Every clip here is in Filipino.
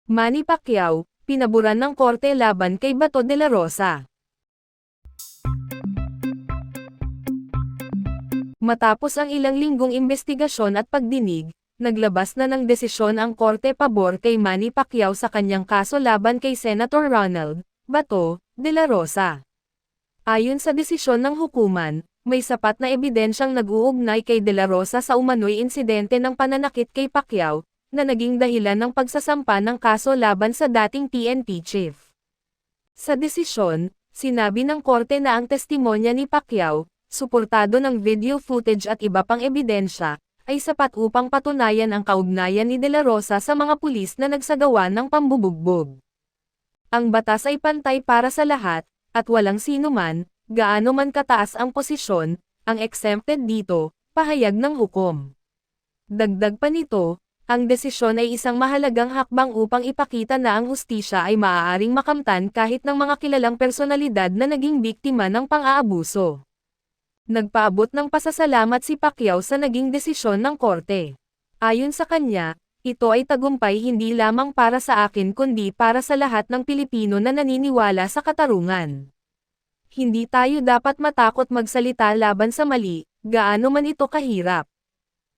Manny Pacquiao, pinaburan ng korte laban kay Bato de la Rosa. Matapos ang ilang linggong investigasyon at pagdinig, naglabas na ng desisyon ang korte pabor kay Manny Pacquiao sa kanyang kaso laban kay Senator Ronald Bato de la Rosa. Ayon sa desisyon ng hukuman, may sapat na ebidensyang nag-uugnay kay de la Rosa sa umano'y insidente ng pananakit kay Pacquiao, na naging dahilan ng pagsasampa ng kaso laban sa dating PNP chief. Sa desisyon, sinabi ng korte na ang testimonya ni Pacquiao, suportado ng video footage at iba pang ebidensya, ay sapat upang patunayan ang kaugnayan ni de la Rosa sa mga pulis na nagsagawa ng pambubugbog. Ang batas ay pantay para sa lahat, at walang sinuman, gaano man kataas ang posisyon, ang exempted dito, pahayag ng hukom. Dagdag pa nito, ang desisyon ay isang mahalagang hakbang upang ipakita na ang hustisya ay maaaring makamtan kahit ng mga kilalang personalidad na naging biktima ng pang-aabuso. Nagpaabot ng pasasalamat si Pacquiao sa naging desisyon ng korte. Ayon sa kanya, ito ay tagumpay hindi lamang para sa akin kundi para sa lahat ng Pilipino na naniniwala sa katarungan. Hindi tayo dapat matakot magsalita laban sa mali, gaano man ito kahirap.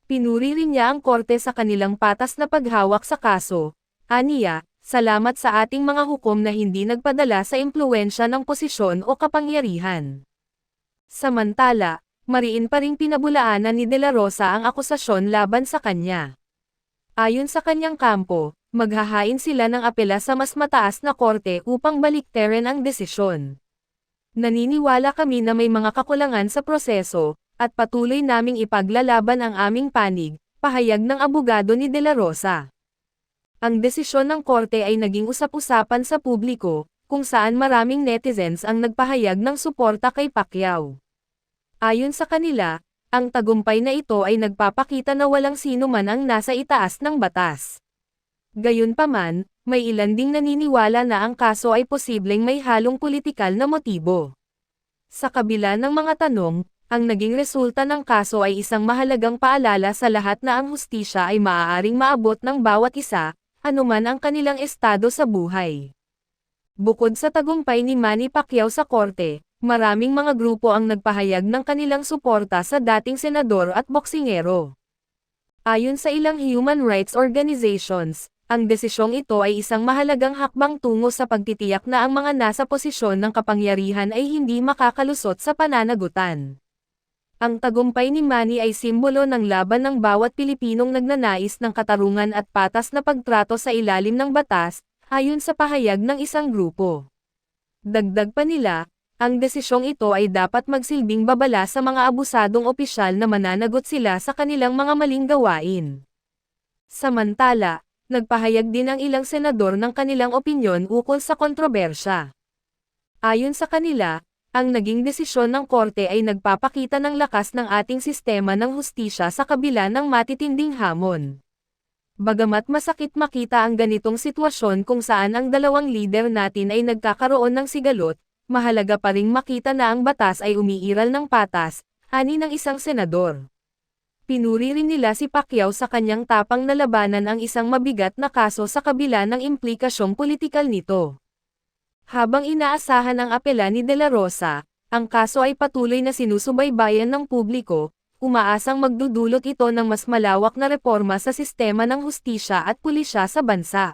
Pinuri rin niya ang korte sa kanilang patas na paghawak sa kaso. Aniya, salamat sa ating mga hukom na hindi nagpadala sa impluwensya ng posisyon o kapangyarihan. Samantala, mariin pa ring pinabulaanan ni de la Rosa ang akusasyon laban sa kanya. Ayon sa kanyang kampo, maghahain sila ng apela sa mas mataas na korte upang baliktarin ang desisyon. Naniniwala kami na may mga kakulangan sa proseso, at patuloy naming ipaglalaban ang aming panig, pahayag ng abogado ni de la Rosa. Ang desisyon ng korte ay naging usap-usapan sa publiko, kung saan maraming netizens ang nagpahayag ng suporta kay Pacquiao. Ayon sa kanila, ang tagumpay na ito ay nagpapakita na walang sino man ang nasa itaas ng batas. Gayunpaman, may ilan ding naniniwala na ang kaso ay posibleng may halong politikal na motibo. Sa kabila ng mga tanong, ang naging resulta ng kaso ay isang mahalagang paalala sa lahat na ang hustisya ay maaaring maabot ng bawat isa, anuman ang kanilang estado sa buhay. Bukod sa tagumpay ni Manny Pacquiao sa korte, maraming mga grupo ang nagpahayag ng kanilang suporta sa dating senador at boksingero. Ayon sa ilang human rights organizations, ang desisyong ito ay isang mahalagang hakbang tungo sa pagtitiyak na ang mga nasa posisyon ng kapangyarihan ay hindi makakalusot sa pananagutan. Ang tagumpay ni Manny ay simbolo ng laban ng bawat Pilipinong nagnanais ng katarungan at patas na pagtrato sa ilalim ng batas, ayon sa pahayag ng isang grupo. Dagdag pa nila, ang desisyong ito ay dapat magsilbing babala sa mga abusadong opisyal na mananagot sila sa kanilang mga maling gawain. Samantala, nagpahayag din ang ilang senador ng kanilang opinyon ukol sa kontrobersya. Ayon sa kanila, ang naging desisyon ng korte ay nagpapakita ng lakas ng ating sistema ng hustisya sa kabila ng matitinding hamon. Bagamat masakit makita ang ganitong sitwasyon kung saan ang dalawang lider natin ay nagkakaroon ng sigalot, mahalaga pa ring makita na ang batas ay umiiral ng patas, ani ng isang senador. Pinuri rin nila si Pacquiao sa kanyang tapang na labanan ang isang mabigat na kaso sa kabila ng implikasyong politikal nito. Habang inaasahan ang apela ni de la Rosa, ang kaso ay patuloy na sinusubaybayan ng publiko, umaasang magdudulot ito ng mas malawak na reforma sa sistema ng hustisya at pulisya sa bansa.